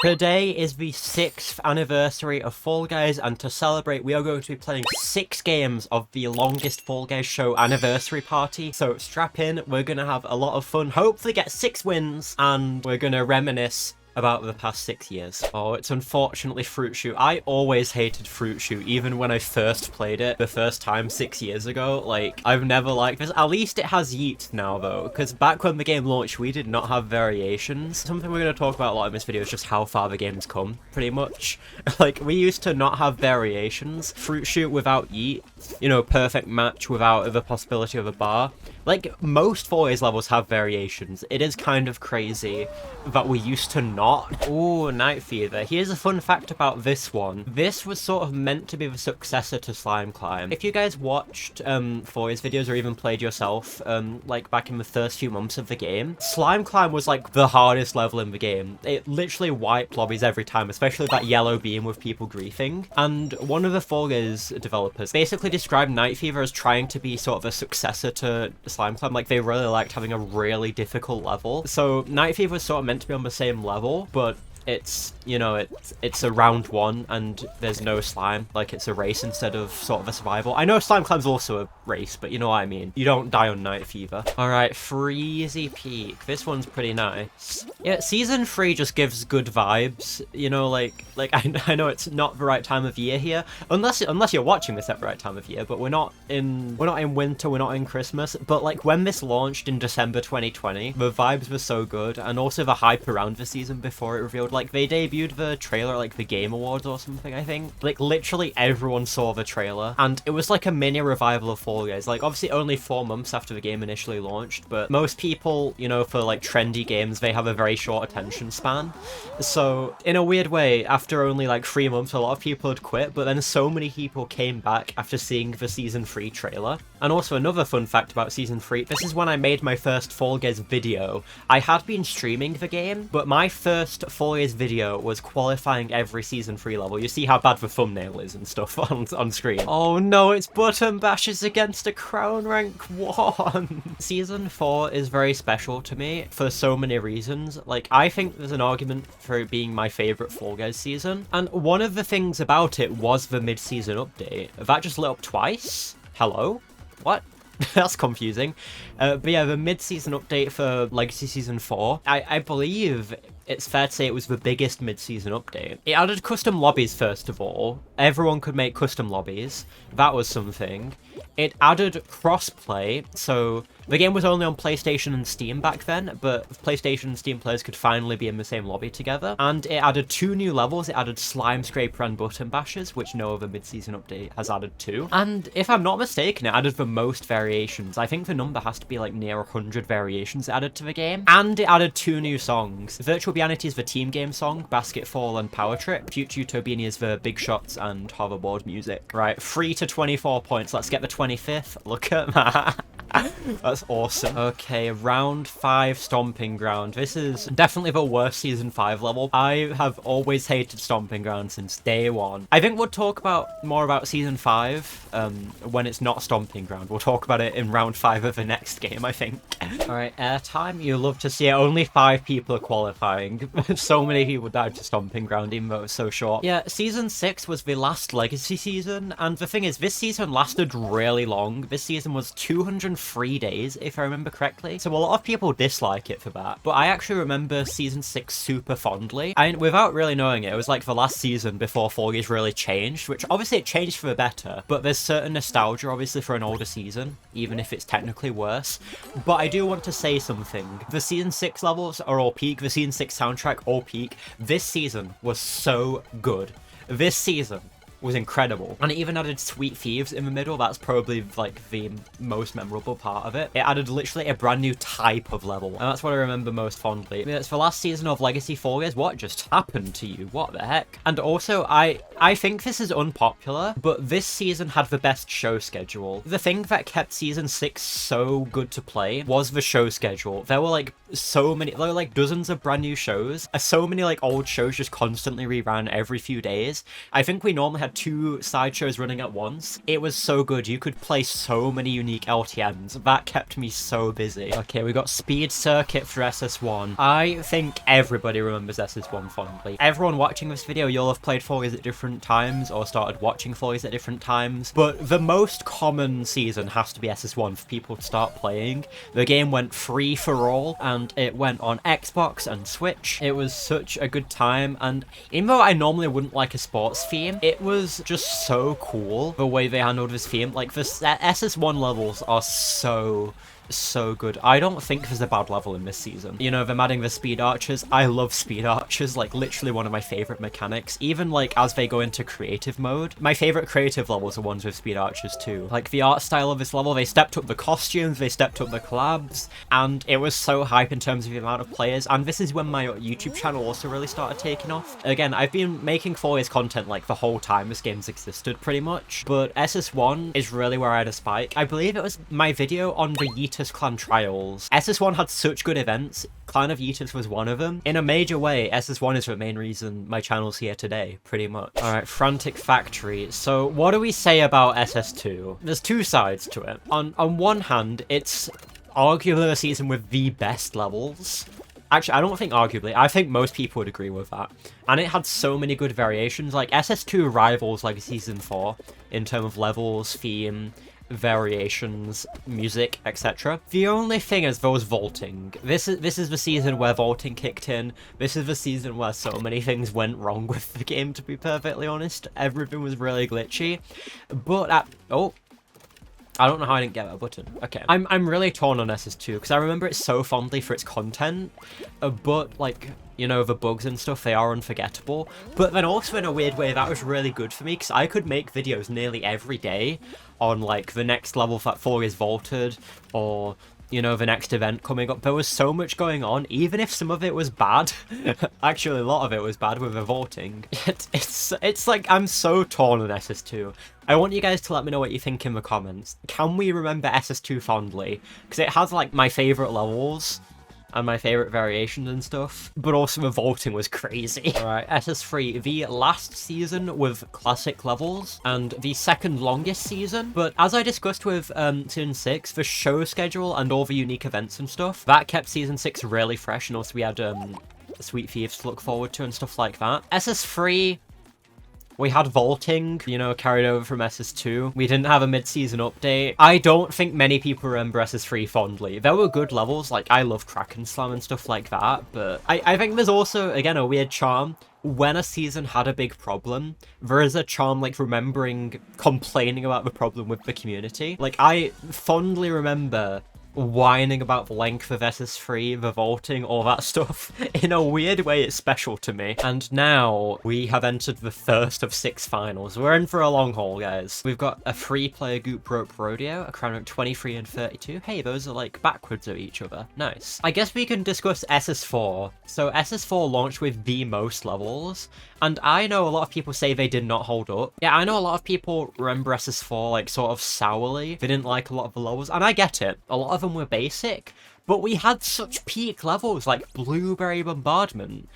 Today is the 6th anniversary of Fall Guys, and to celebrate, we are going to be playing 6 games of the longest Fall Guys show anniversary party. So strap in, we're going to have a lot of fun, hopefully get 6 wins, and we're going to reminisce about the past 6 years. Oh, it's unfortunately Fruit Shoot. I always hated Fruit Shoot, even when I first played it the first time 6 years ago. Like, I've never liked this. At least it has Yeet now, though, because back when the game launched, we did not have variations. Something we're going to talk about a lot in this video is just how far the game's come, pretty much. Like, we used to not have variations. Fruit Shoot without Yeet, you know, perfect match without the possibility of a bar. Like, most Fall Guys levels have variations. It is kind of crazy that we used to not. Ooh, Night Fever. Here's a fun fact about this one. This was sort of meant to be the successor to Slime Climb. If you guys watched Fall Guys videos or even played yourself, like back in the first few months of the game, Slime Climb was like the hardest level in the game. It literally wiped lobbies every time, especially that yellow beam with people griefing. And one of the Fall Guys developers basically described Night Fever as trying to be sort of a successor to Slime Climb. Like, they really liked having a really difficult level. So Night Fever was sort of meant to be on the same level, but it's, you know, it's a round 1 and there's no slime. Like, it's a race instead of sort of a survival. I know Slime Climb's also a race, but you know what I mean. You don't die on Night Fever. Alright, Freezy Peak. This one's pretty nice. Yeah, Season 3 just gives good vibes. You know, like I know it's not the right time of year here. Unless you're watching this at the right time of year, but we're not in winter, we're not in Christmas. But like, when this launched in December 2020, the vibes were so good, and also the hype around the season before it revealed. Like, they debuted the trailer at, like, the Game Awards or something, I think. Like, literally everyone saw the trailer, and it was like a mini revival of Fall Guys. Like, obviously only 4 months after the game initially launched, but most people, you know, for like trendy games, they have a very short attention span. So in a weird way, after only like 3 months, a lot of people had quit, but then so many people came back after seeing the Season 3 trailer. And also another fun fact about Season 3, this is when I made my first Fall Guys video. I had been streaming the game, but my first Fall Guys video was qualifying every Season 3 level. You see how bad the thumbnail is and stuff on screen. Oh no, it's button bashes against a Crown Rank 1! Season 4 is very special to me for so many reasons. Like, I think there's an argument for it being my favourite Fall Guys season, and one of the things about it was the mid-season update. That just lit up twice? Hello? What? That's confusing. But yeah, the mid-season update for Legacy Season 4, I believe it's fair to say it was the biggest mid-season update. It added custom lobbies, first of all. Everyone could make custom lobbies. That was something. It added crossplay, so the game was only on PlayStation and Steam back then, but PlayStation and Steam players could finally be in the same lobby together. And it added 2 new levels. It added Slime Scraper and Button Bashes, which no other mid-season update has added to. And if I'm not mistaken, it added the most variations. I think the number has to be like near 100 variations added to the game. And it added 2 new songs. Virtual Bianity is the team game song, Basketfall and Power Trip. Future Utopian is the Big Shots and Hoverboard music. Right, 3 to 24 points. Let's get the 25th. Look at that. That's awesome. Okay, round 5 Stomping Ground. This is definitely the worst Season 5 level. I have always hated Stomping Ground since day 1. I think we'll talk more about Season 5 when it's not Stomping Ground. We'll talk about it in round 5 of the next game, I think. Alright, airtime. You love to see it. Only 5 people are qualifying. So many people died to Stomping Ground, even though it was so short. Yeah, Season 6 was the last Legacy season, and the thing is, this season lasted really long. This season was 203 days, if I remember correctly. So a lot of people dislike it for that. But I actually remember Season 6 super fondly. And without really knowing it, it was like the last season before Fall Guys really changed, which obviously it changed for the better, but there's certain nostalgia obviously for an older season, even if it's technically worse. But I do want to say something. The Season 6 levels are all peak, the Season 6 soundtrack all peak. This season was so good. This season was incredible. And it even added Sweet Thieves in the middle. That's probably like the most memorable part of it. It added literally a brand new type of level, and that's what I remember most fondly. I mean, it's the last season of Legacy Fall Guys. What just happened to you? What the heck? And also, I think this is unpopular, but this season had the best show schedule. The thing that kept Season 6 so good to play was the show schedule. There were like so many, there were like dozens of brand new shows. So many like old shows just constantly reran every few days. I think we normally had had 2 sideshows running at once. It was so good. You could play so many unique LTMs. That kept me so busy. Okay, we got Speed Circuit for SS1. I think everybody remembers SS1 fondly. Everyone watching this video, you'll have played Fall Guys at different times or started watching Fall Guys at different times, but the most common season has to be SS1 for people to start playing. The game went free for all, and it went on Xbox and Switch. It was such a good time, and even though I normally wouldn't like a sports theme, it was just so cool the way they handled this theme. Like, the SS1 levels are so good. I don't think there's a bad level in this season. You know, them adding the speed archers. I love speed archers, like literally one of my favorite mechanics. Even like as they go into creative mode, my favorite creative levels are ones with speed archers too. Like the art style of this level, they stepped up the costumes, they stepped up the collabs, and it was so hype in terms of the amount of players. And this is when my YouTube channel also really started taking off. Again, I've been making Fall Guys content like the whole time this game's existed pretty much, but SS1 is really where I had a spike. I believe it was my video on the Yeetus Clan Trials. SS1 had such good events. Clan of Yeetus was one of them. In a major way, SS1 is the main reason my channel's here today, pretty much. Alright, Frantic Factory. So what do we say about SS2? There's 2 sides to it. On one hand, it's arguably a season with the best levels. Actually, I don't think arguably. I think most people would agree with that. And it had so many good variations. Like, SS2 rivals like Season 4 in terms of levels, theme, variations, music, etc. The only thing is those vaulting. This is the season where vaulting kicked in. This is the season where so many things went wrong with the game, to be perfectly honest. Everything was really glitchy. But oh, I don't know how I didn't get that button. Okay. I'm really torn on SS2 because I remember it so fondly for its content, but like, you know, the bugs and stuff, they are unforgettable. But then also in a weird way, that was really good for me because I could make videos nearly every day on like the next level that Fall Guys vaulted, or you know, the next event coming up. There was so much going on, even if some of it was bad. Actually, a lot of it was bad with the vaulting. It's like, I'm so torn on SS2. I want you guys to let me know what you think in the comments. Can we remember SS2 fondly? Because it has like my favourite levels and my favourite variations and stuff, but also the vaulting was crazy. Alright, SS3, the last season with classic levels, and the second longest season, but as I discussed with Season 6, the show schedule and all the unique events and stuff, that kept Season 6 really fresh, and also we had Sweet Thieves to look forward to and stuff like that. SS3, we had vaulting, you know, carried over from SS2. We didn't have a mid-season update. I don't think many people remember SS3 fondly. There were good levels, like I love Kraken Slam and stuff like that, but I think there's also, again, a weird charm. When a season had a big problem, there is a charm, like, remembering complaining about the problem with the community. Like, I fondly remember whining about the length of SS3, the vaulting, all that stuff. In a weird way, it's special to me. And now we have entered the first of 6 finals. We're in for a long haul, guys. We've got a 3-player Goop Rope Rodeo, a crown rank 23 and 32. Hey, those are like backwards of each other. Nice. I guess we can discuss SS4. So SS4 launched with the most levels, and I know a lot of people say they did not hold up. Yeah, I know a lot of people remember SS4 like sort of sourly. They didn't like a lot of the levels, and I get it. A lot of them were basic, but we had such peak levels like Blueberry Bombardment,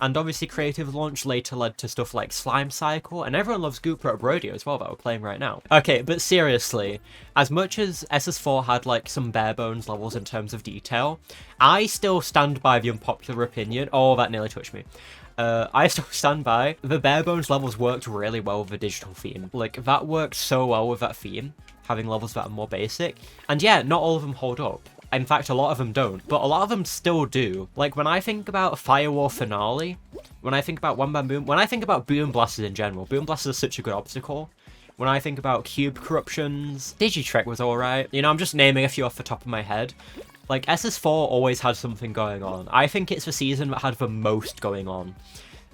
and obviously creative launch later led to stuff like Slime Cycle, and everyone loves Goop Rope Rodeo as well that we're playing right now. Okay, but seriously, as much as SS4 had like some bare bones levels in terms of detail, I still stand by the unpopular opinion. Oh, that nearly touched me. I still stand by the bare bones levels worked really well with the digital theme. Like, that worked so well with that theme, having levels that are more basic. And yeah, not all of them hold up. In fact, a lot of them don't, but a lot of them still do. Like, when I think about Firewall Finale, when I think about One Bam Boom, when I think about Boom Blasters in general, Boom Blasters are such a good obstacle. When I think about Cube Corruptions, Digitrek was alright. You know, I'm just naming a few off the top of my head. Like, SS4 always had something going on. I think it's the season that had the most going on.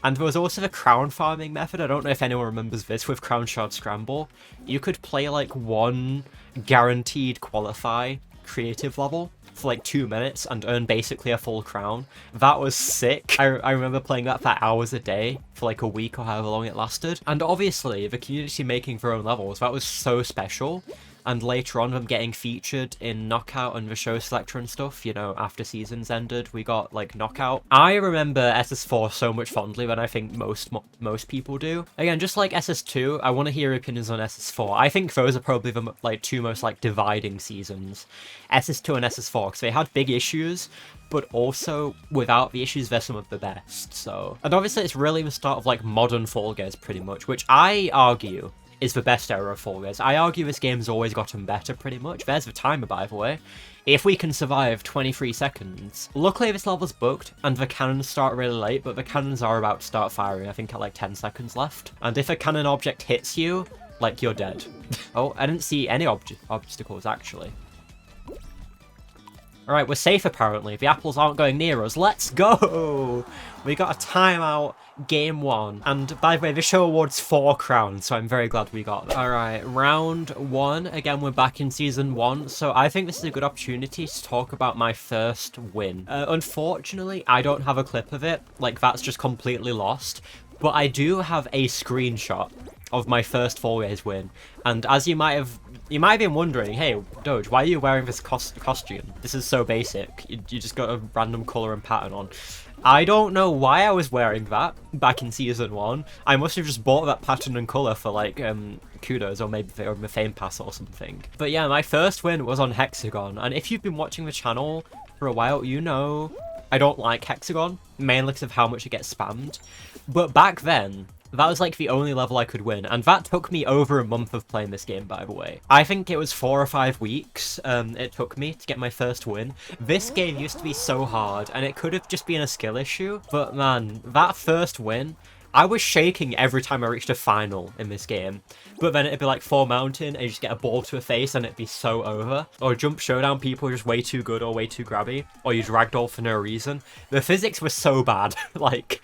And there was also the crown farming method. I don't know if anyone remembers this with Crown Shard Scramble. You could play like one guaranteed qualify creative level for like 2 minutes and earn basically a full crown. That was sick. I remember playing that for hours a day for like a week or however long it lasted. And obviously the community making their own levels, that was so special. and later on them getting featured in Knockout and the show selector and stuff, you know, after seasons ended, we got, like, Knockout. I remember SS4 so much fondly than I think most people do. Again, just like SS2, I want to hear your opinions on SS4. I think those are probably the, like, two most, like, dividing seasons. SS2 and SS4, because they had big issues, but also, without the issues, they're some of the best, so... And obviously, it's really the start of, like, modern Fall Guys, pretty much, which I argue is the best era of Fall Guys. I argue this game's always gotten better, pretty much. There's the timer, by the way. If we can survive 23 seconds. Luckily, this level's booked, and the cannons start really late, but the cannons are about to start firing, I think at, like, 10 seconds left. And if a cannon object hits you, like, you're dead. Oh, I didn't see any obstacles, actually. Alright, we're safe apparently. The apples aren't going near us. Let's go! We got a timeout, game 1. And by the way, the show awards 4 crowns, so I'm very glad we got that. Alright, round 1. Again, we're back in season 1, so I think this is a good opportunity to talk about my first win. Unfortunately, I don't have a clip of it. Like, that's just completely lost. But I do have a screenshot of my first Fall Guys win. And as you might have been wondering, hey, Doge, why are you wearing this costume? This is so basic. You just got a random colour and pattern on. I don't know why I was wearing that back in season 1. I must have just bought that pattern and colour for, like, kudos or maybe for a fame pass or something. But yeah, my first win was on Hexagon. And if you've been watching the channel for a while, you know I don't like Hexagon, mainly because of how much it gets spammed. But back then, that was like the only level I could win, and that took me over a month of playing this game, by the way. I think it was 4 or 5 weeks it took me to get my first win. This game used to be so hard, and it could have just been a skill issue, but man, that first win, I was shaking every time I reached a final in this game. But then it'd be like 4 mountain, and you just get a ball to a face, and it'd be so over. Or jump showdown, people are just way too good or way too grabby. Or you ragdoll for no reason. The physics was so bad. Like,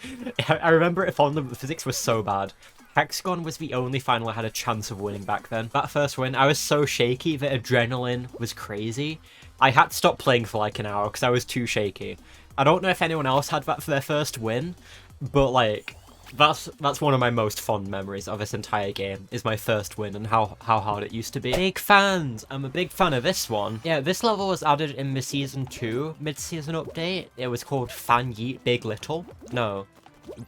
I remember it fondly, but the physics was so bad. Hexagon was the only final I had a chance of winning back then. That first win, I was so shaky that adrenaline was crazy. I had to stop playing for like an hour because I was too shaky. I don't know if anyone else had that for their first win, but like... That's one of my most fond memories of this entire game, is my first win and how hard it used to be. Big fans! I'm a big fan of this one. Yeah, this level was added in the Season 2 mid-season update. It was called Fan Yeet Big Little. No.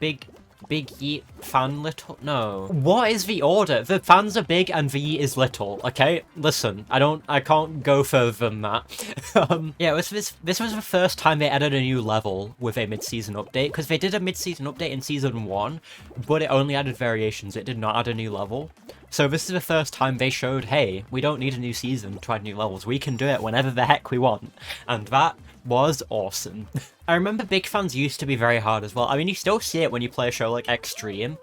Big Yeet Fan Little? No. What is the order? The fans are big and the yeet is little, okay? Listen, I can't go further than that. Yeah, this was the first time they added a new level with a mid-season update, because they did a mid-season update in Season 1, but it only added variations, it did not add a new level. So this is the first time they showed, hey, we don't need a new season to add new levels, we can do it whenever the heck we want. And that was awesome. I remember big fans used to be very hard as well. I mean, you still see it when you play a show like Extreme,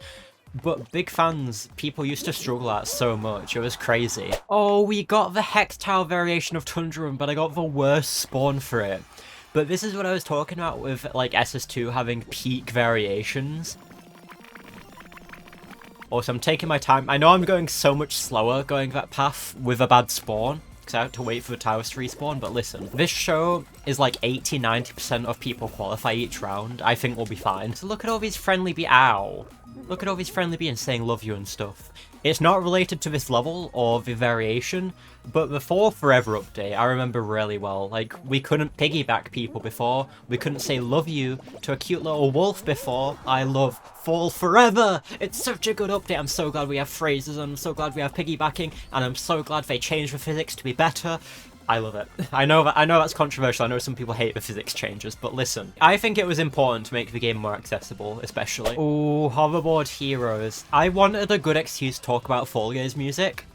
but big fans, people used to struggle at so much, it was crazy. Oh, we got the Hex Tile variation of Tundra, but I got the worst spawn for it. But this is what I was talking about with, like, SS2 having peak variations. Also, I'm taking my time. I know I'm going so much slower going that path with a bad spawn, because I have to wait for the towers to respawn, but listen, this show is like 80-90% of people qualify each round. I think we'll be fine. So look at all these friendly ow. Look at all these friendly beings saying love you and stuff. It's not related to this level or the variation, but the Fall Forever update I remember really well. Like, we couldn't piggyback people before, we couldn't say love you to a cute little wolf before. I love Fall Forever! It's such a good update, I'm so glad we have phrases, I'm so glad we have piggybacking, and I'm so glad they changed the physics to be better. I love it. I know that's controversial, I know some people hate the physics changes, but listen. I think it was important to make the game more accessible, especially. Ooh, Hoverboard Heroes. I wanted a good excuse to talk about Fall Guys music.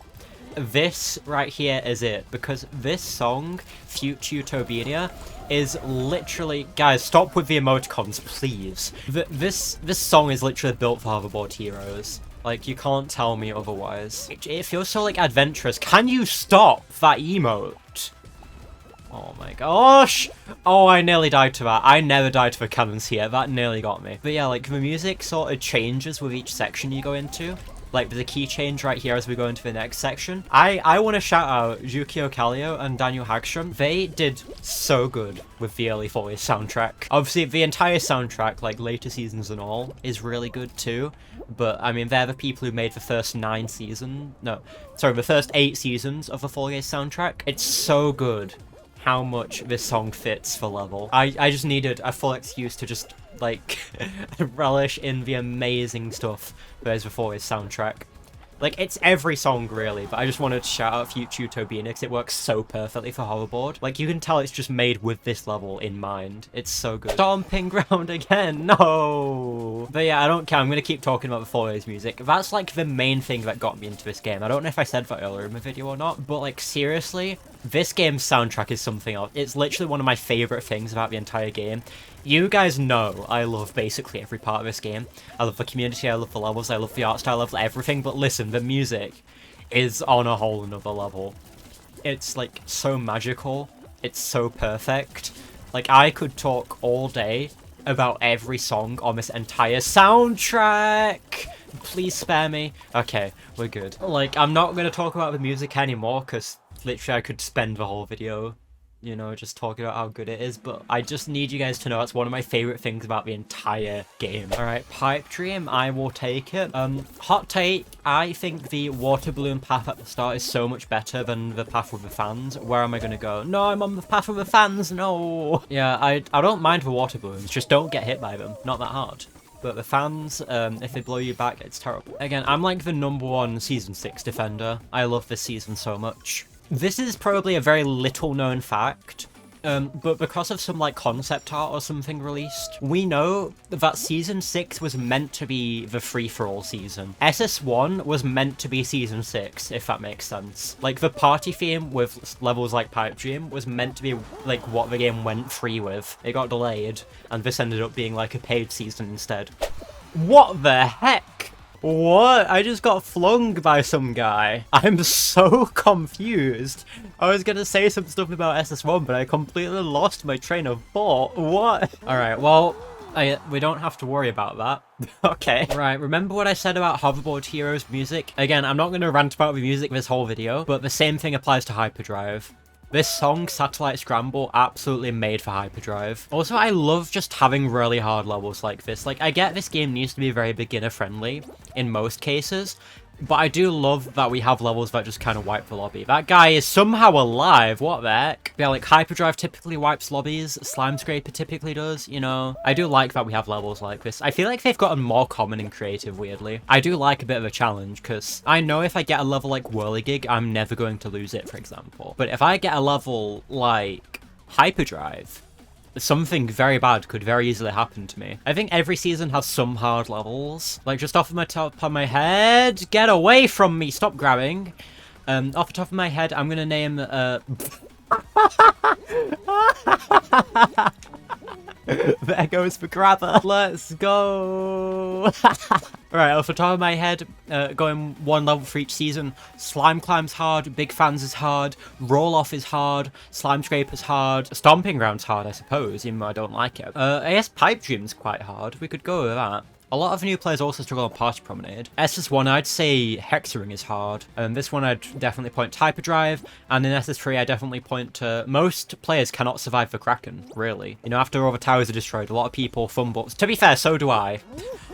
This right here is it, because this song, Future Utopia, is literally... Guys, stop with the emoticons, please. This song is literally built for Hoverboard Heroes. Like, you can't tell me otherwise. It feels so, like, adventurous. Can you stop that emote? Oh my gosh! Oh, I nearly died to that. I never died to the cannons here. That nearly got me. But yeah, like, the music sort of changes with each section you go into. Like, there's a key change right here as we go into the next section. I want to shout out Jukio Kallio and Daniel Hagström. They did so good with the early Fall Guys soundtrack. Obviously, the entire soundtrack, like later seasons and all, is really good too. But, I mean, they're the people who made the first the first 8 seasons of the Fall Guys soundtrack. It's so good how much this song fits for level. I just needed a full excuse to just, like, relish in the amazing stuff that is the Fall Guys soundtrack. Like, it's every song, really, but I just wanted to shout out Future Utopia because it works so perfectly for hoverboard. Like, you can tell it's just made with this level in mind. It's so good. Stomping ground again, no! But yeah, I don't care, I'm gonna keep talking about the Fall Guys music. That's, like, the main thing that got me into this game. I don't know if I said that earlier in the video or not, but, like, seriously, this game's soundtrack is something else. It's literally one of my favorite things about the entire game. You guys know I love basically every part of this game. I love the community, I love the levels, I love the art style, I love everything, but listen, the music is on a whole another level. It's, like, so magical. It's so perfect. Like, I could talk all day about every song on this entire soundtrack. Please spare me. Okay, we're good. Like, I'm not going to talk about the music anymore, because literally I could spend the whole video, you know, just talking about how good it is, but I just need you guys to know it's one of my favorite things about the entire game. Alright, Pipe Dream, I will take it. Hot take, I think the water balloon path at the start is so much better than the path with the fans. Where am I gonna go? No, I'm on the path with the fans, no! Yeah, I don't mind the water balloons, just don't get hit by them. Not that hard. But the fans, if they blow you back, it's terrible. Again, I'm like the #1 Season 6 defender. I love this season so much. This is probably a very little known fact, but because of some like concept art or something released, we know that Season 6 was meant to be the free-for-all season. SS1 was meant to be Season 6, if that makes sense. Like, the party theme with levels like Pipe Dream was meant to be like what the game went free with. It got delayed, and this ended up being like a paid season instead. What the heck? What? I just got flung by some guy. I'm so confused. I was gonna say some stuff about SS1, but I completely lost my train of thought. What? Alright, well, we don't have to worry about that. Okay. Right, remember what I said about Hoverboard Heroes music? Again, I'm not gonna rant about the music this whole video, but the same thing applies to Hyperdrive. This song, Satellite Scramble, absolutely made for Hyperdrive. Also, I love just having really hard levels like this. Like, I get this game needs to be very beginner-friendly in most cases, but I do love that we have levels that just kind of wipe the lobby. That guy is somehow alive, what the heck? Yeah, like, Hyperdrive typically wipes lobbies, Slime Scraper typically does, you know? I do like that we have levels like this. I feel like they've gotten more common and creative, weirdly. I do like a bit of a challenge, because I know if I get a level like Whirligig, I'm never going to lose it, for example. But if I get a level like Hyperdrive, something very bad could very easily happen to me. I think every season has some hard levels. Like, just off of my top of my head, get away from me, stop grabbing. Off the top of my head, I'm gonna name, there goes the grabber. Let's go. Alright, off the top of my head, going one level for each season. Slime Climb's hard, Big Fans is hard, Roll Off is hard, Slime Scraper's hard, Stomping Ground's hard, I suppose, even though I don't like it. I guess Pipe Dream's quite hard. We could go with that. A lot of new players also struggle on Party Promenade. SS1, I'd say Hexering is hard. This one I'd definitely point to Hyperdrive, and in SS3 I definitely point to most players cannot survive the Kraken, really. You know, after all the towers are destroyed, a lot of people fumble. To be fair, so do I.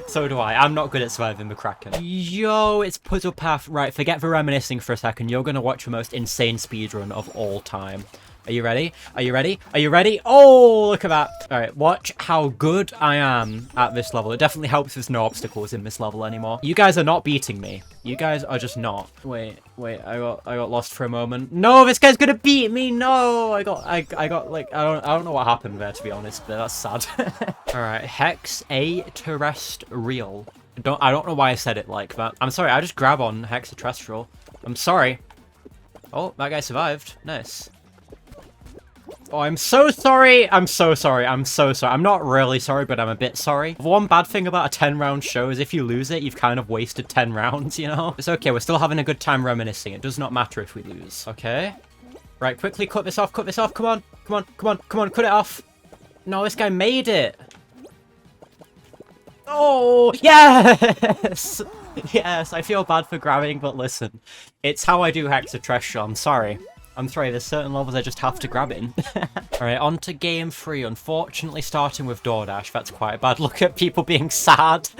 So do I. I'm not good at surviving the Kraken. Yo, it's Puzzle Path. Right, forget the reminiscing for a second. You're gonna watch the most insane speedrun of all time. Are you ready? Are you ready? Are you ready? Oh, look at that. All right, watch how good I am at this level. It definitely helps there's no obstacles in this level anymore. You guys are not beating me. You guys are just not. Wait, I got lost for a moment. No, this guy's gonna beat me. No, I got like, I don't know what happened there, to be honest, but that's sad. All right, Hex A Terrestrial. I don't know why I said it like that. I'm sorry, I just grab on Hexaterrestrial. I'm sorry. Oh, that guy survived. Nice. Oh, I'm so sorry. I'm so sorry. I'm so sorry. I'm not really sorry, but I'm a bit sorry. One bad thing about a 10-round show is if you lose it, you've kind of wasted 10 rounds, you know? It's okay. We're still having a good time reminiscing. It does not matter if we lose. Okay. Right, quickly cut this off. Cut this off. Come on. Come on. Come on. Come on. Cut it off. No, this guy made it. Oh, yes! Yes, I feel bad for grabbing, but listen, it's how I do Hexatreasure, I'm sorry. I'm sorry, there's certain levels I just have to grab in. Alright, on to game 3. Unfortunately, starting with DoorDash, that's quite a bad look at people being sad.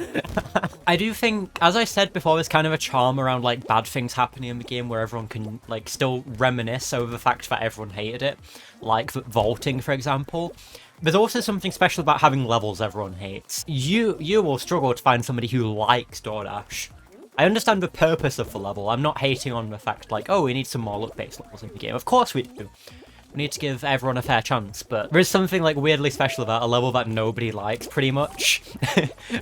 I do think, as I said before, there's kind of a charm around, like, bad things happening in the game where everyone can, like, still reminisce over the fact that everyone hated it. Like, vaulting, for example. There's also something special about having levels everyone hates. You will struggle to find somebody who likes DoorDash. I understand the purpose of the level. I'm not hating on the fact, like, oh, we need some more luck-based levels in the game. Of course we do. We need to give everyone a fair chance, but there is something, like, weirdly special about a level that nobody likes, pretty much.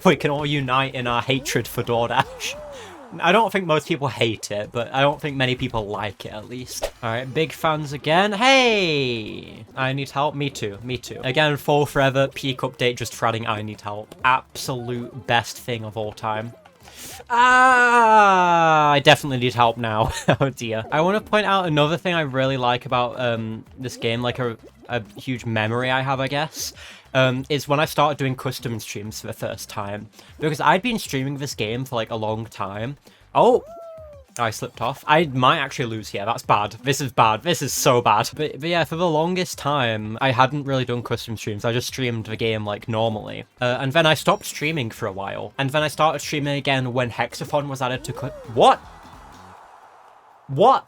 We can all unite in our hatred for DoorDash. I don't think most people hate it, but I don't think many people like it, at least. Alright, big fans again. Hey! I need help. Me too. Me too. Again, Fall Forever, peak update, just for adding I need help. Absolute best thing of all time. Ah, I definitely need help now. Oh dear. I want to point out another thing I really like about this game, like a huge memory I have, I guess, is when I started doing custom streams for the first time. Because I'd been streaming this game for like a long time. Oh! I slipped off. I might actually lose here. That's bad. This is bad. This is so bad. But yeah, for the longest time, I hadn't really done custom streams. I just streamed the game like normally. And then I stopped streaming for a while. And then I started streaming again when Hexathon was added to What? What?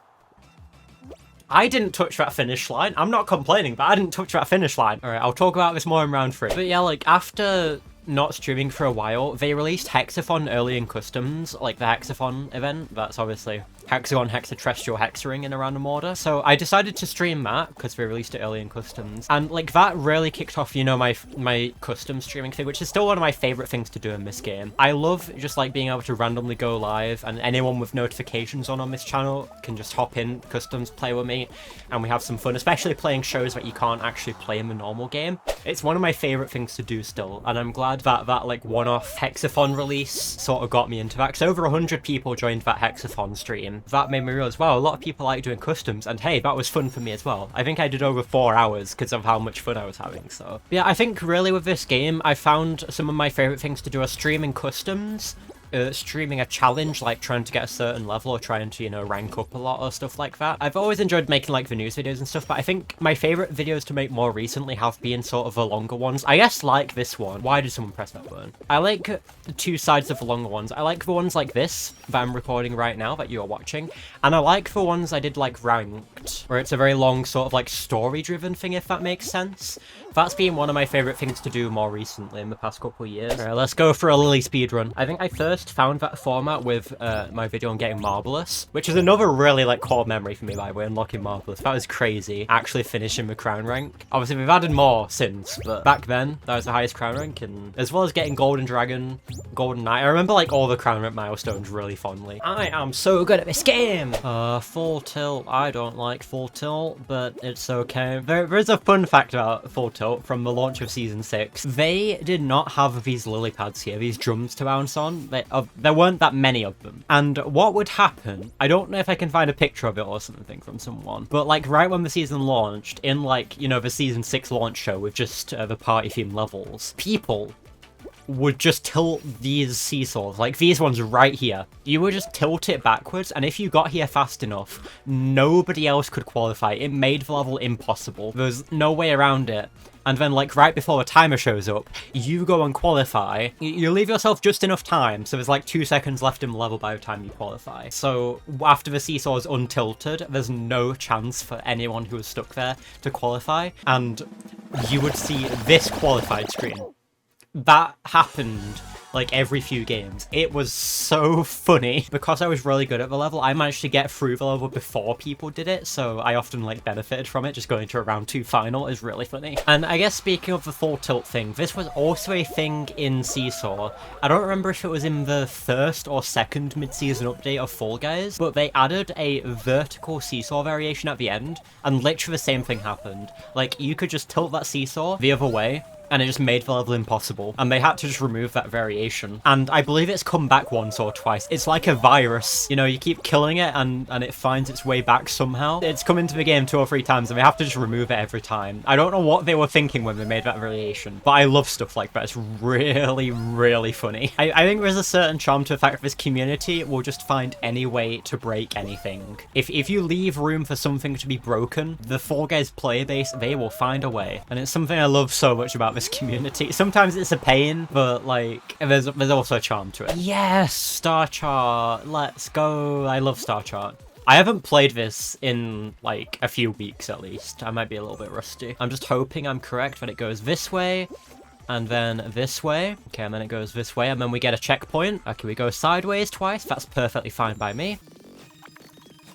I didn't touch that finish line. I'm not complaining, but I didn't touch that finish line. Alright, I'll talk about this more in round 3. But yeah, like, after not streaming for a while, they released Hexathon early in customs, like the Hexathon event. That's obviously Hexagon, Hexaterrestrial, Hexaring in a random order. So I decided to stream that because they released it early in customs, and like that really kicked off, you know, my custom streaming thing, which is still one of my favorite things to do in this game. I love just like being able to randomly go live, and anyone with notifications on this channel can just hop in, customs, play with me, and we have some fun, especially playing shows that you can't actually play in the normal game. It's one of my favorite things to do still, and I'm glad that like one-off Hexathon release sort of got me into that, because over 100 people joined that Hexathon stream. That made me realize, wow, a lot of people like doing customs, and hey, that was fun for me as well. I think I did over 4 hours because of how much fun I was having. So yeah, I think really with this game, I found some of my favorite things to do are streaming customs, streaming a challenge, like trying to get a certain level or trying to, you know, rank up a lot or stuff like that. I've always enjoyed making like the news videos and stuff, but I think my favorite videos to make more recently have been sort of the longer ones. I guess like this one. Why did someone press that button? I like the two sides of the longer ones. I like the ones like this that I'm recording right now that you're watching, and I like the ones I did like ranked, where it's a very long sort of like story driven thing, if that makes sense. That's been one of my favorite things to do more recently in the past couple of years. Alright, let's go for a Lily speedrun. I think I first found that format with my video on getting Marvelous, which is another really like core memory for me, by the way, unlocking Marvelous. That was crazy. Actually finishing the crown rank. Obviously we've added more since, but back then that was the highest crown rank, and as well as getting Golden Dragon, Golden Knight. I remember like all the crown rank milestones really fondly. I am so good at this game! Full tilt. I don't like full tilt, but it's okay. There is a fun fact about full tilt from the launch of Season 6. They did not have these lily pads here, these drums to bounce on. There weren't that many of them. And what would happen, I don't know if I can find a picture of it or something from someone, but like right when the season launched, in like, you know, the Season 6 launch show with just the party theme levels, people would just tilt these seesaws, like these ones right here. You would just tilt it backwards, and if you got here fast enough, nobody else could qualify. It made the level impossible. There's no way around it. And then, like, right before the timer shows up, you go and qualify. You leave yourself just enough time, so there's like 2 seconds left in the level by the time you qualify. So after the seesaw is untilted, there's no chance for anyone who is stuck there to qualify, and you would see this qualified screen. That happened like every few games. It was so funny. Because I was really good at the level, I managed to get through the level before people did it, so I often like benefited from it. Just going to a round 2 final is really funny. And I guess speaking of the full tilt thing, this was also a thing in Seesaw. I don't remember if it was in the first or second mid-season update of Fall Guys, but they added a vertical seesaw variation at the end, and literally the same thing happened. Like, you could just tilt that seesaw the other way, and it just made the level impossible. And they had to just remove that variation. And I believe it's come back once or twice. It's like a virus. You know, you keep killing it and it finds its way back somehow. It's come into the game 2 or 3 times and they have to just remove it every time. I don't know what they were thinking when they made that variation, but I love stuff like that. It's really, really funny. I think there's a certain charm to the fact that this community will just find any way to break anything. If you leave room for something to be broken, the Fall Guys player base, they will find a way. And it's something I love so much about this community. Sometimes it's a pain, but like, there's also a charm to it. Yes, Star Chart. Let's go. I love Star Chart. I haven't played this in like a few weeks at least. I might be a little bit rusty. I'm just hoping I'm correct that it goes this way and then this way. Okay, and then it goes this way and then we get a checkpoint. Okay, we go sideways twice. That's perfectly fine by me.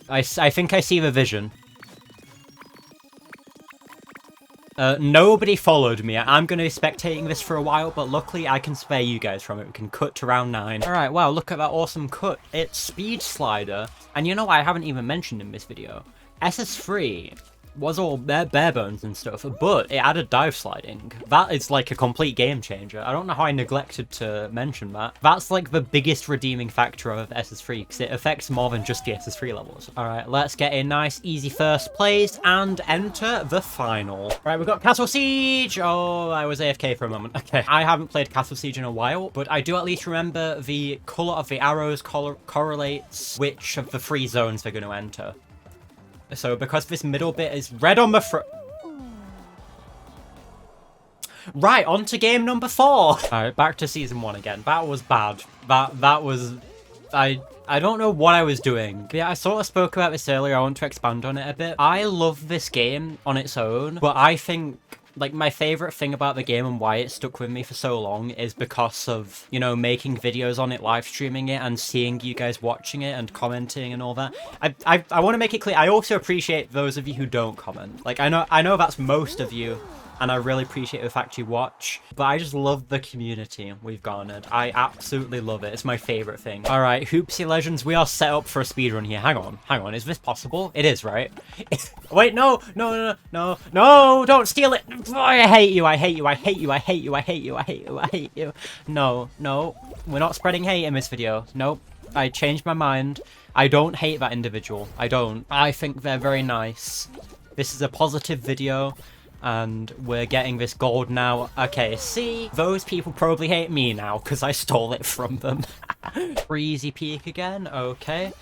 I think I see the vision. Nobody followed me. I'm going to be spectating this for a while, but luckily I can spare you guys from it. We can cut to round 9. Alright, wow, look at that awesome cut. It's Speed Slider. And you know what I haven't even mentioned in this video? SS3 was all bare bones and stuff, but it added dive sliding. That is like a complete game changer. I don't know how I neglected to mention that. That's like the biggest redeeming factor of SS3 because it affects more than just the SS3 levels. All right, let's get a nice easy first place and enter the final. All right, we've got Castle Siege. Oh, I was AFK for a moment. Okay, I haven't played Castle Siege in a while, but I do at least remember the color of the arrows correlates which of the 3 zones they're going to enter. So because this middle bit is red on the front. Right, on to game number 4. All right, back to season 1 again. That was bad. That was... I don't know what I was doing. But yeah, I sort of spoke about this earlier. I want to expand on it a bit. I love this game on its own, but I think... like, my favorite thing about the game and why it stuck with me for so long is because of, you know, making videos on it, live streaming it, and seeing you guys watching it and commenting and all that. I want to make it clear, I also appreciate those of you who don't comment. Like, I know that's most of you, and I really appreciate the fact you watch, but I just love the community we've garnered. I absolutely love it. It's my favorite thing. All right, Hoopsie Legends, we are set up for a speedrun here. Hang on. Is this possible? It is, right? Wait, no, don't steal it. Oh, I hate you. No, we're not spreading hate in this video. Nope, I changed my mind. I don't hate that individual. I don't. I think they're very nice. This is a positive video. And we're getting this gold now. Okay, see? Those people probably hate me now because I stole it from them. Breezy peak again, okay.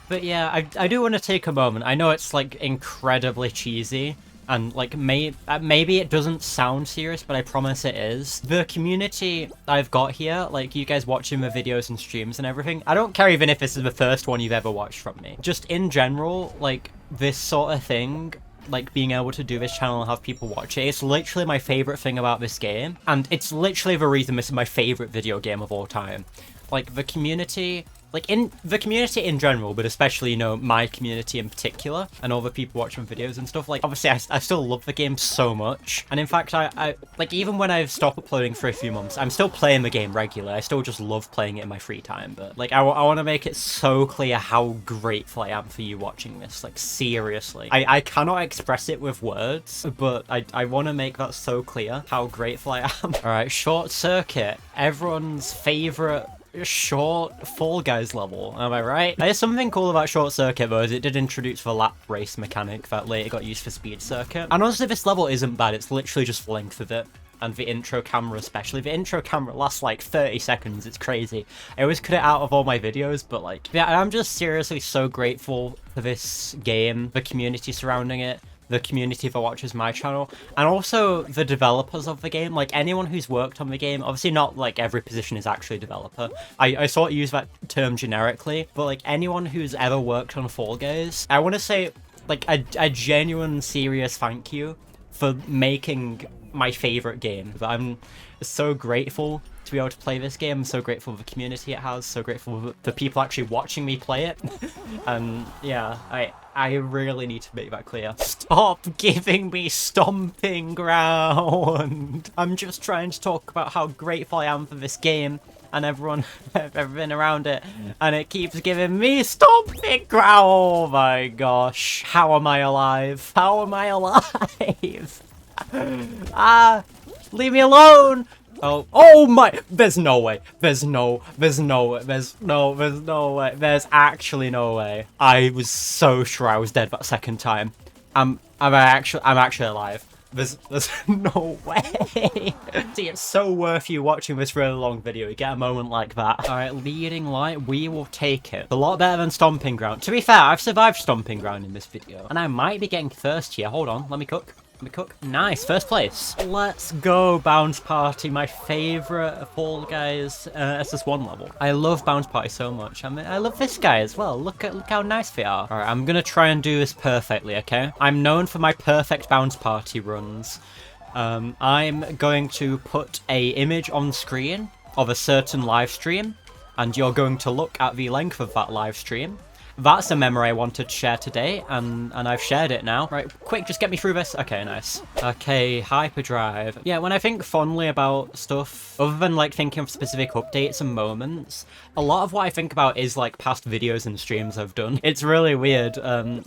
But yeah, I do want to take a moment. I know it's like incredibly cheesy. And like maybe it doesn't sound serious, but I promise it is. The community I've got here, like you guys watching the videos and streams and everything, I don't care even if this is the first one you've ever watched from me. Just in general, like this sort of thing, like being able to do this channel and have people watch it, it's literally my favorite thing about this game, and it's literally the reason this is my favorite video game of all time. Like the community, like in the community in general, but especially, you know, my community in particular and all the people watching videos and stuff, like obviously I still love the game so much, and in fact I like even when I've stopped uploading for a few months, I'm still playing the game regularly. I still just love playing it in my free time, but like I want to make it so clear how grateful I am for you watching this. Like seriously, I cannot express it with words, but I want to make that so clear how grateful I am. All right, Short Circuit, everyone's favorite short Fall Guys level, am I right? There's something cool about Short Circuit though, is it did introduce the lap race mechanic that later got used for Speed Circuit. And honestly, this level isn't bad, it's literally just the length of it. And the intro camera especially. The intro camera lasts like 30 seconds, it's crazy. I always cut it out of all my videos, but like, yeah, I'm just seriously so grateful for this game, the community surrounding it, the community that watches my channel, and also the developers of the game. Like anyone who's worked on the game, obviously not like every position is actually a developer. I sort of use that term generically, but like anyone who's ever worked on Fall Guys, I want to say like a genuine serious thank you for making my favorite game. I'm so grateful to be able to play this game. I'm so grateful for the community it has, so grateful for the people actually watching me play it. And yeah, I really need to make that clear. Stop giving me stomping ground. I'm just trying to talk about how grateful I am for this game and everyone everything around it, and it keeps giving me stomping ground. Oh my gosh, how am I alive? How am I alive? Leave me alone! Oh my, there's no way. There's actually no way. I was so sure I was dead that second time. I'm actually alive. There's no way. See, it's so worth you watching this really long video. You get a moment like that. All right, leading light, we will take it. A lot better than Stomping Ground. To be fair, I've survived Stomping Ground in this video. And I might be getting first here. Hold on, let me cook. Nice, first place. Let's go, Bounce Party, my favorite Fall Guys SS1 level. I love Bounce Party so much. I mean, I love this guy as well. Look how nice they are. All right, I'm gonna try and do this perfectly, okay? I'm known for my perfect Bounce Party runs. I'm going to put a image on screen of a certain live stream, and you're going to look at the length of that live stream. That's a memory I wanted to share today, and I've shared it now. Right, quick, just get me through this. Okay, nice. Okay, hyperdrive. Yeah, when I think fondly about stuff, other than like thinking of specific updates and moments, a lot of what I think about is like past videos and streams I've done. It's really weird.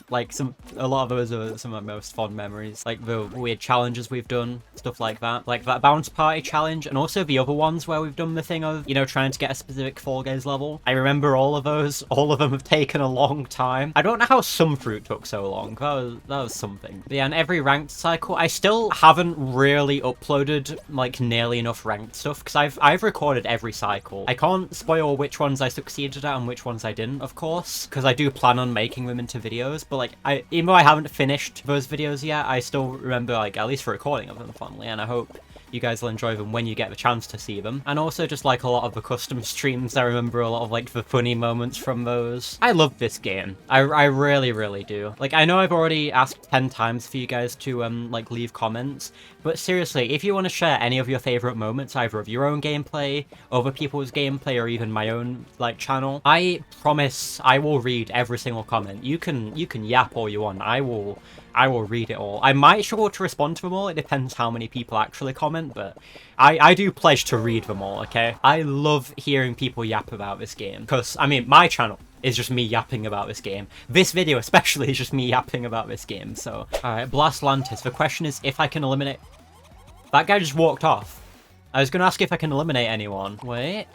Like a lot of those are some of my most fond memories. Like the weird challenges we've done, stuff like that. Like that Bounce Party challenge, and also the other ones where we've done the thing of, you know, trying to get a specific Fall Guys level. I remember all of those. All of them have taken a long time. I don't know how some fruit took so long. That was something. But yeah, and every ranked cycle, I still haven't really uploaded like nearly enough ranked stuff because I've recorded every cycle. I can't spoil which ones I succeeded at and which ones I didn't, of course, because I do plan on making them into videos. But like, even though I haven't finished those videos yet, I still remember like at least the recording of them fondly, and I hope you guys will enjoy them when you get the chance to see them. And also just like a lot of the custom streams, I remember a lot of like the funny moments from those. I love this game. I really, really do. Like, I know I've already asked 10 times for you guys to like leave comments, but seriously, if you want to share any of your favorite moments, either of your own gameplay, other people's gameplay, or even my own like channel, I promise I will read every single comment. You can yap all you want. I will read it all. I might struggle to respond to them all. It depends how many people actually comment, but I do pledge to read them all, okay? I love hearing people yap about this game, because, I mean, my channel is just me yapping about this game. This video especially is just me yapping about this game, so. Alright, Blastlantis. The question is if I can eliminate... That guy just walked off. I was going to ask if I can eliminate anyone. Wait.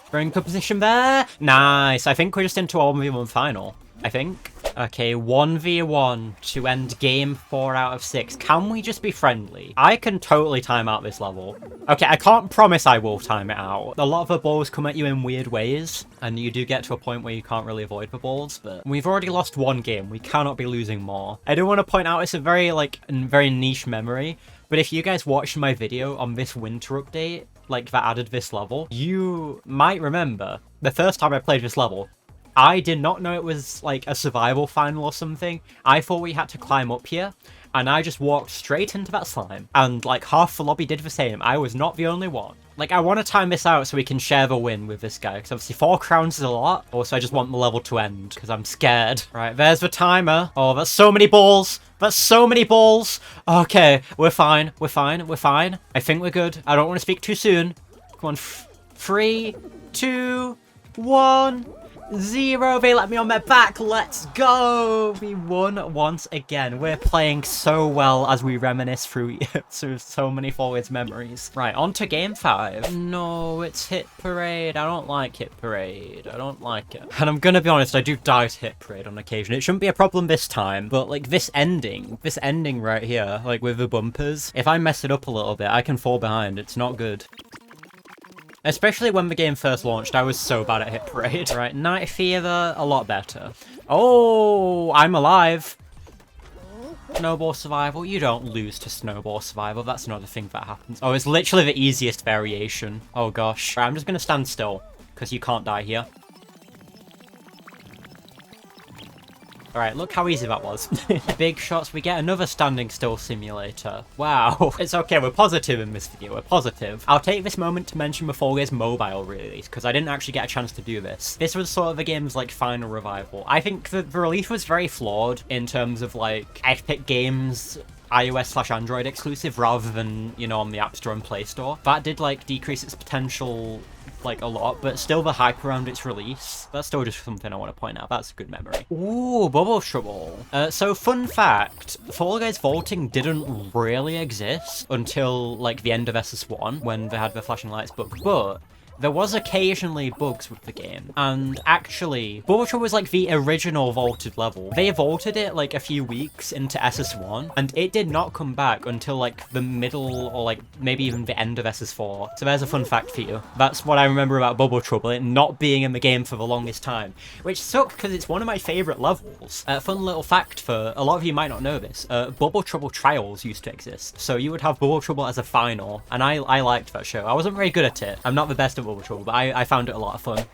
Bring good position there. Nice. I think we're just into a 1v1 final. I think. Okay, 1v1 to end game 4 out of 6. Can we just be friendly? I can totally time out this level. Okay, I can't promise I will time it out. A lot of the balls come at you in weird ways, and you do get to a point where you can't really avoid the balls, but we've already lost one game. We cannot be losing more. I do want to point out it's a very, like, very niche memory, but if you guys watched my video on this winter update, like, that added this level, you might remember the first time I played this level, I did not know it was like a survival final or something. I thought we had to climb up here, and I just walked straight into that slime. And like half the lobby did the same. I was not the only one. Like, I want to time this out so we can share the win with this guy, because obviously 4 crowns is a lot. Also, I just want the level to end, because I'm scared. Right, there's the timer. Oh, that's so many balls. That's so many balls. Okay, we're fine. We're fine. We're fine. I think we're good. I don't want to speak too soon. Come on. 3, 2, 1... 0, they let me on their back. Let's go. We won once again. We're playing so well as we reminisce through so many forwards memories. Right, on to game 5. No, it's Hit Parade. I don't like Hit Parade. I don't like it. And I'm gonna be honest, I do die to Hit Parade on occasion. It shouldn't be a problem this time, but like this ending right here, like with the bumpers, if I mess it up a little bit, I can fall behind. It's not good. Especially when the game first launched, I was so bad at Hit Parade. Right, Night Fever, a lot better. Oh, I'm alive. Snowball Survival. You don't lose to Snowball Survival. That's not a thing that happens. Oh, it's literally the easiest variation. Oh gosh. Right, I'm just gonna stand still, because you can't die here. Alright, look how easy that was. Big shots, we get another standing still simulator. Wow. It's okay, we're positive in this video, we're positive. I'll take this moment to mention the Fall Guys mobile release, because I didn't actually get a chance to do this. This was sort of the game's like final revival. I think the release was very flawed in terms of like Epic Games iOS/Android exclusive rather than, you know, on the App Store and Play Store. That did like decrease its potential like a lot, but still the hype around its release. That's still just something I want to point out. That's a good memory. Ooh, Bubble Trouble. So fun fact, Fall Guys vaulting didn't really exist until like the end of SS1 when they had the flashing lights book, but there was occasionally bugs with the game, and actually, Bubble Trouble was like the original vaulted level. They vaulted it like a few weeks into SS1, and it did not come back until like the middle or like maybe even the end of SS4. So there's a fun fact for you. That's what I remember about Bubble Trouble, it not being in the game for the longest time, which sucked because it's one of my favorite levels. Fun little fact for a lot of you might not know this, Bubble Trouble trials used to exist. So you would have Bubble Trouble as a final, and I liked that show. I wasn't very good at it. I'm not the best at Bubble Trouble, but I found it a lot of fun.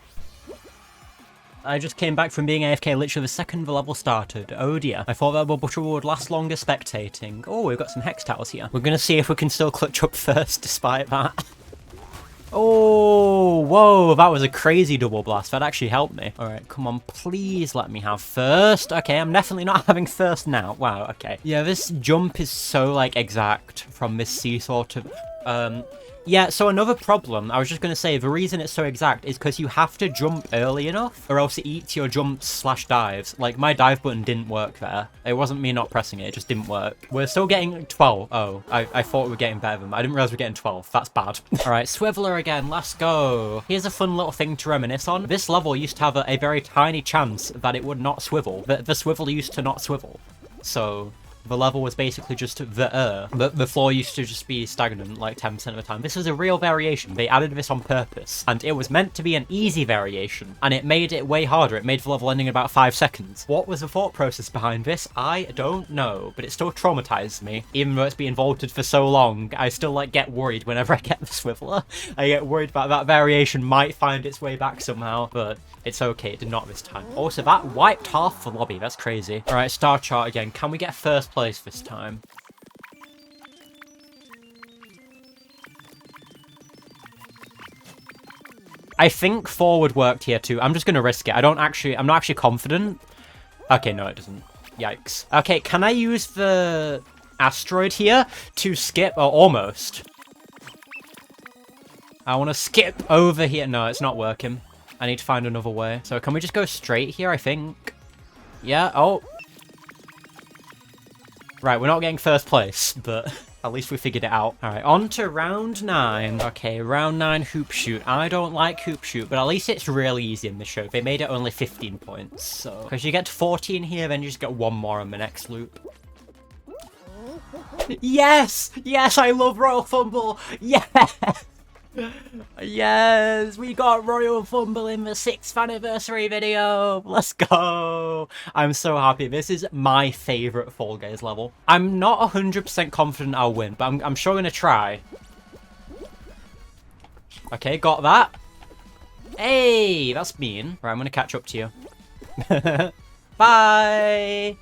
I just came back from being AFK literally the second the level started. Oh dear. I thought that Bubble Trouble would last longer spectating. Oh, we've got some hex towers here. We're gonna see if we can still clutch up first despite that. Oh, whoa, that was a crazy double blast. That actually helped me. All right, come on, please let me have first. Okay, I'm definitely not having first now. Wow, okay. Yeah, this jump is so, like, exact from this seesaw to... Yeah, so another problem, I was just going to say, the reason it's so exact is because you have to jump early enough, or else it eats your jumps / dives. Like, my dive button didn't work there. It wasn't me not pressing it, it just didn't work. We're still getting 12. Oh, I thought we were getting better than that. I didn't realize we were getting 12. That's bad. Alright, Swiveler again, let's go. Here's a fun little thing to reminisce on. This level used to have a very tiny chance that it would not swivel. The swivel used to not swivel. So... the level was basically just the floor used to just be stagnant like 10% of the time. This was a real variation. They added this on purpose, and it was meant to be an easy variation, and it made it way harder. It made the level ending in about 5 seconds. What was the thought process behind this? I don't know, but it still traumatizes me. Even though it's been vaulted for so long, I still like get worried whenever I get the Swiveler. I get worried about that variation might find its way back somehow, but it's okay, it did not this time. Also, that wiped half the lobby, that's crazy. Alright, star chart again. Can we get first place this time? I think forward worked here too. I'm just gonna risk it. I'm not actually confident. Okay, no, it doesn't. Yikes. Okay, can I use the asteroid here to skip? Oh, almost. I want to skip over here. No, it's not working. I need to find another way. So can we just go straight here, I think? Yeah, oh. Right, we're not getting first place, but at least we figured it out. All right, on to round 9. Okay, round 9 hoop shoot. I don't like hoop shoot, but at least it's really easy in the show. They made it only 15 points, so... because you get to 14 here, then you just get 1 more on the next loop. Yes! Yes, I love Royal Fumble! Yes! Yes, we got Royal Fumble in the 6th anniversary video. Let's go. I'm so happy. This is my favorite Fall Guys level. I'm not 100% confident I'll win, but I'm sure going to try. Okay, got that. Hey, that's mean. Right, I'm going to catch up to you. Bye.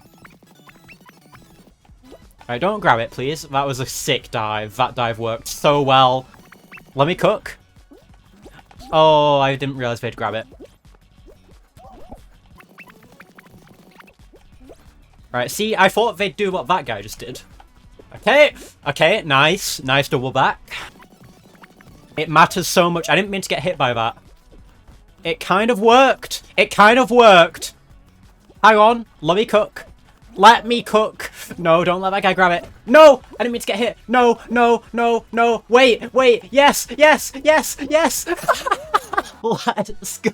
Right, don't grab it, please. That was a sick dive. That dive worked so well. Let me cook. Oh, I didn't realize they'd grab it. Right, see, I thought they'd do what that guy just did. Okay, okay, nice. Nice double back. It matters so much. I didn't mean to get hit by that. It kind of worked. It kind of worked. Hang on, let me cook. Let me cook. No, don't let that guy grab it. No, I didn't mean to get hit. No, no, no, no. Wait, wait. Yes, yes, yes, yes. Let's go.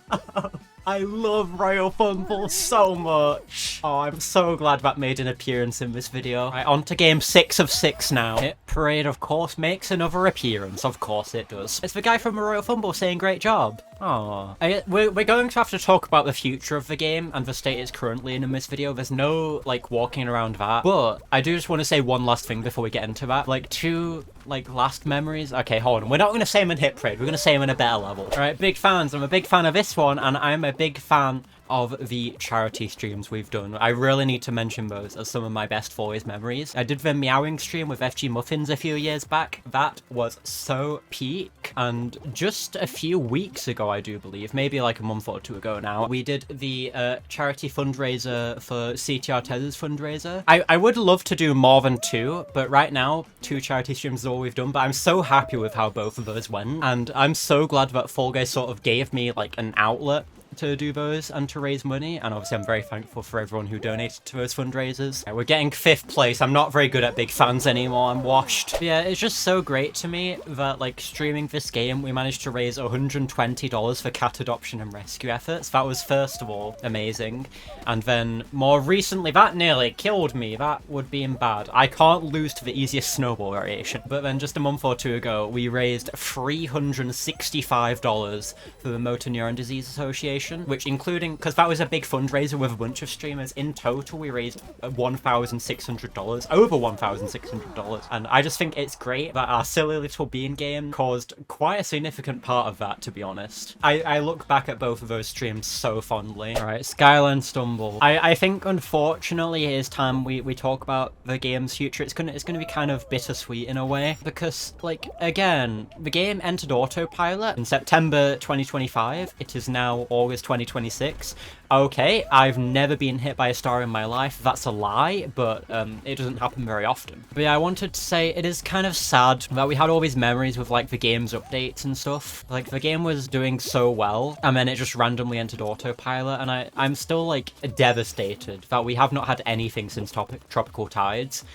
I love Royal Fumble so much. Oh, I'm so glad that made an appearance in this video. Right, on to game 6 of 6 now. Hit Parade, of course, makes another appearance. Of course it does. It's the guy from Royal Fumble saying great job. Oh, we're going to have to talk about the future of the game and the state it's currently in this video. There's no, like, walking around that. But I do just want to say one last thing before we get into that. Like, 2, like, last memories. Okay, hold on. We're not going to say them in Hit Parade. We're going to say them in a better level. All right, big fans. I'm a big fan of this one, and I'm a big fan of the charity streams we've done. I really need to mention those as some of my best Fall memories. I did the meowing stream with FG Muffins a few years back. That was so peak. And just a few weeks ago, I do believe, maybe like a month or two ago now, we did the charity fundraiser for CTR Tez's fundraiser. I would love to do more than two, but right now, 2 charity streams is all we've done. But I'm so happy with how both of those went. And I'm so glad that Fall Guys sort of gave me like an outlet to do those and to raise money, and obviously I'm very thankful for everyone who donated to those fundraisers. We're getting 5th place. I'm not very good at big fans anymore. I'm washed. But yeah, it's just so great to me that like streaming this game, we managed to raise $120 for cat adoption and rescue efforts. That was first of all amazing, and then more recently that nearly killed me. That would be bad. I can't lose to the easiest snowball variation. But then just a month or two ago, we raised $365 for the Motor Neuron Disease Association, which including, because that was a big fundraiser with a bunch of streamers, in total we raised $1,600, over $1,600, and I just think it's great that our silly little bean game caused quite a significant part of that, to be honest. I look back at both of those streams so fondly. Alright, Skyline Stumble. I think unfortunately it is time we talk about the game's future. It's gonna be kind of bittersweet in a way, because like again, the game entered autopilot in September 2025. It is now August 2026. Okay, I've never been hit by a star in my life. That's a lie, but it doesn't happen very often. But yeah, I wanted to say it is kind of sad that we had all these memories with like the game's updates and stuff. Like the game was doing so well, and then it just randomly entered autopilot, and I'm still like devastated that we have not had anything since Tropical Tides.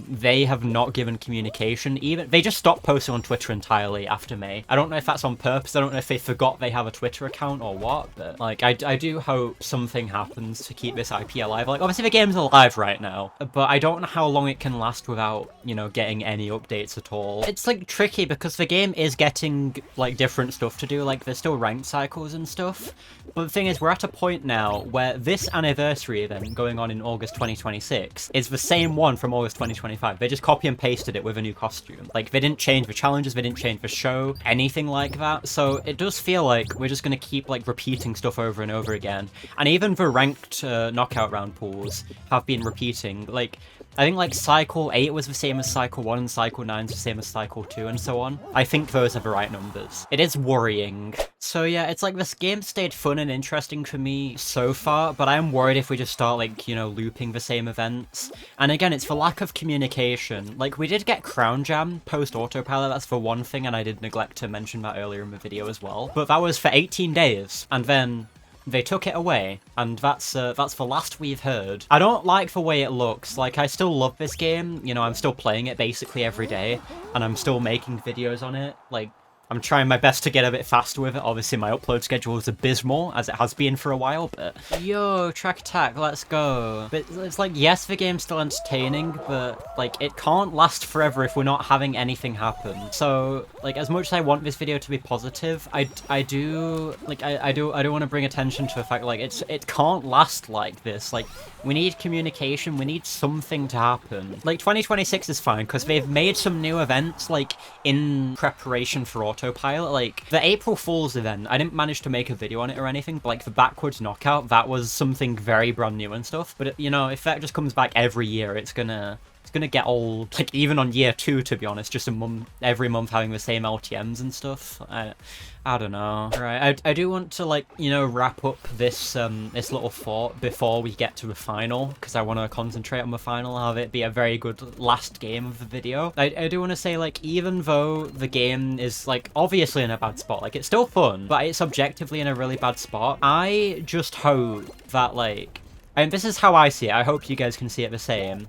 They have not given communication. Even they just stopped posting on Twitter entirely after May. I don't know if that's on purpose. I don't know if they forgot they have a Twitter account or what, but like I do hope something happens to keep this IP alive. Like obviously the game's alive right now, but I don't know how long it can last without, you know, getting any updates at all. It's like tricky because the game is getting like different stuff to do. Like there's still ranked cycles and stuff. But the thing is, we're at a point now where this anniversary event going on in August 2026 is the same one from August 2025. They just copy and pasted it with a new costume. Like they didn't change the challenges, they didn't change the show, anything like that. So it does feel like we're just going to keep like repeating stuff over and over again. And even the ranked knockout round pools have been repeating. Like I think like Cycle 8 was the same as Cycle 1 and Cycle 9 is the same as Cycle 2 and so on. I think those are the right numbers. It is worrying. So yeah, it's like this game stayed fun and interesting for me so far, but I am worried if we just start like, you know, looping the same events. And again, it's for lack of communication. Like we did get Crown Jam post autopilot, that's for one thing, and I did neglect to mention that earlier in the video as well. But that was for 18 days, and then they took it away, and that's the last we've heard. I don't like the way it looks. Like, I still love this game. You know, I'm still playing it basically every day, and I'm still making videos on it. Like, I'm trying my best to get a bit faster with it. Obviously, my upload schedule is abysmal, as it has been for a while, but yo, Track Attack, let's go. But it's like, yes, the game's still entertaining, but like, it can't last forever if we're not having anything happen. So, like, as much as I want this video to be positive, I do want to bring attention to the fact, like, it can't last like this. Like, we need communication, we need something to happen. Like, 2026 is fine, because they've made some new events, like, in preparation for autopilot. Like, the April Fool's event, I didn't manage to make a video on it or anything, but, like, the backwards knockout, that was something very brand new and stuff. But, you know, if that just comes back every year, it's gonna get old. Like, even on year 2, to be honest, just every month having the same LTMs and stuff. I don't know. Right, I do want to, like, you know, wrap up this this little thought before we get to the final, because I want to concentrate on the final, have it be a very good last game of the video. I do want to say, like, even though the game is, like, obviously in a bad spot, like, it's still fun, but it's objectively in a really bad spot, I just hope that, like, and this is how I see it, I hope you guys can see it the same.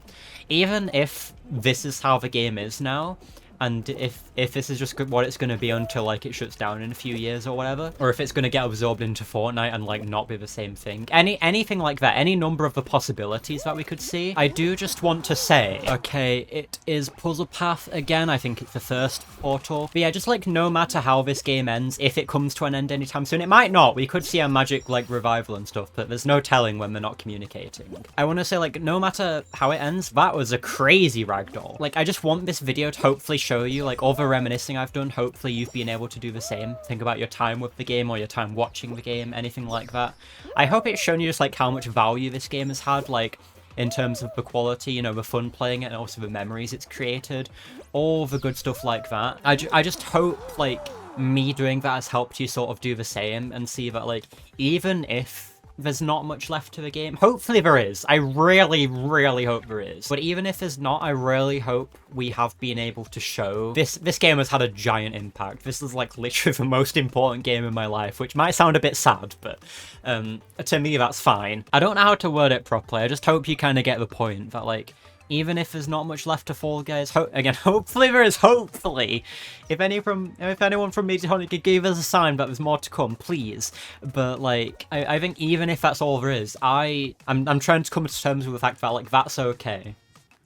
Even if this is how the game is now, and if this is just what it's going to be until, like, it shuts down in a few years or whatever, or if it's going to get absorbed into Fortnite and, like, not be the same thing, anything like that, any number of the possibilities that we could see, I do just want to say, okay, it is Puzzle Path again. I think it's the first portal. But yeah, just, like, no matter how this game ends, if it comes to an end anytime soon, it might not. We could see a magic, like, revival and stuff, but there's no telling when they're not communicating. I want to say, like, no matter how it ends, that was a crazy ragdoll. Like, I just want this video to hopefully show show you, like, all the reminiscing I've done, hopefully you've been able to do the same. Think about your time with the game or your time watching the game, anything like that. I hope it's shown you just, like, how much value this game has had, like, in terms of the quality, you know, the fun playing it, and also the memories it's created, all the good stuff like that. I just hope, like, me doing that has helped you sort of do the same and see that, like, even if there's not much left to the game, hopefully there is, I really hope there is, but even if there's not, I really hope we have been able to show this game has had a giant impact. This is like literally the most important game in my life, which might sound a bit sad, but to me that's fine. I don't know how to word it properly. I just hope you kind of get the point that, like, even if there's not much left to Fall Guys, again, hopefully there is, hopefully. If anyone from Media could give us a sign that there's more to come, please. But, like, I think even if that's all there is, I'm trying to come to terms with the fact that, like, that's okay.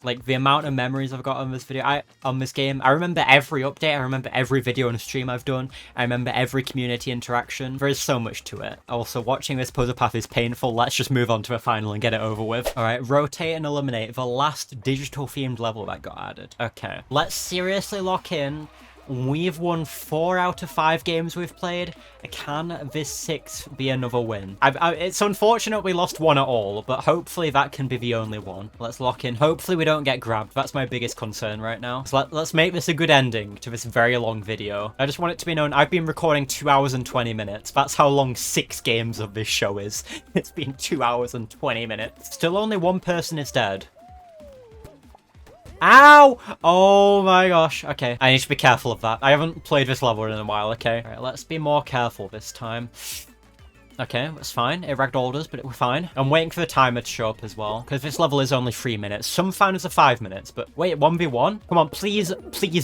Like, the amount of memories I've got on this video, on this game, I remember every update, I remember every video and stream I've done, I remember every community interaction. There is so much to it. Also, watching this puzzle path is painful. Let's just move on to the final and get it over with. Alright, rotate and eliminate the last digital themed level that got added. Okay, let's seriously lock in. We've won 4 out of 5 games we've played. Can this 6th be another win? It's unfortunate we lost 1 at all, but hopefully that can be the only one. Let's lock in. Hopefully we don't get grabbed. That's my biggest concern right now. So let's make this a good ending to this very long video. I just want it to be known I've been recording 2 hours and 20 minutes. That's how long 6 games of this show is. It's been 2 hours and 20 minutes. Still only 1 person is dead. Ow! Oh my gosh. Okay, I need to be careful of that. I haven't played this level in a while, okay? Alright, let's be more careful this time. Okay, that's fine. It ragdolled us, but we're fine. I'm waiting for the timer to show up as well, because this level is only 3 minutes. Some found us are 5 minutes, but wait, 1v1? Come on, please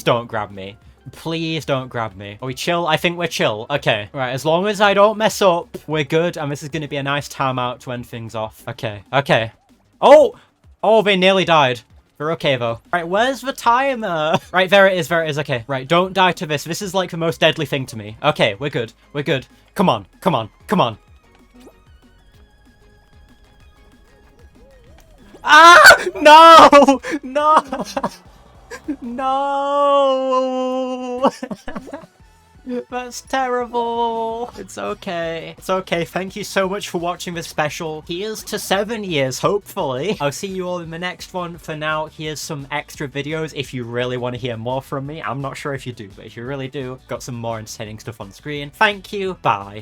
don't grab me. Please don't grab me. Are we chill? I think we're chill. Okay. Right, as long as I don't mess up, we're good, and this is going to be a nice timeout to end things off. Okay. Okay. Oh! Oh, they nearly died. We're okay, though. Right, where's the timer? Right, there it is, okay. Right, don't die to this. This is, like, the most deadly thing to me. Okay, we're good. We're good. Come on, come on, come on. Ah! No! No! No! That's terrible. It's okay. It's okay. Thank you so much for watching this special. Here's to 7 years, hopefully. I'll see you all in the next one. For now, here's some extra videos if you really want to hear more from me. I'm not sure if you do, but if you really do, got some more entertaining stuff on screen. Thank you. Bye.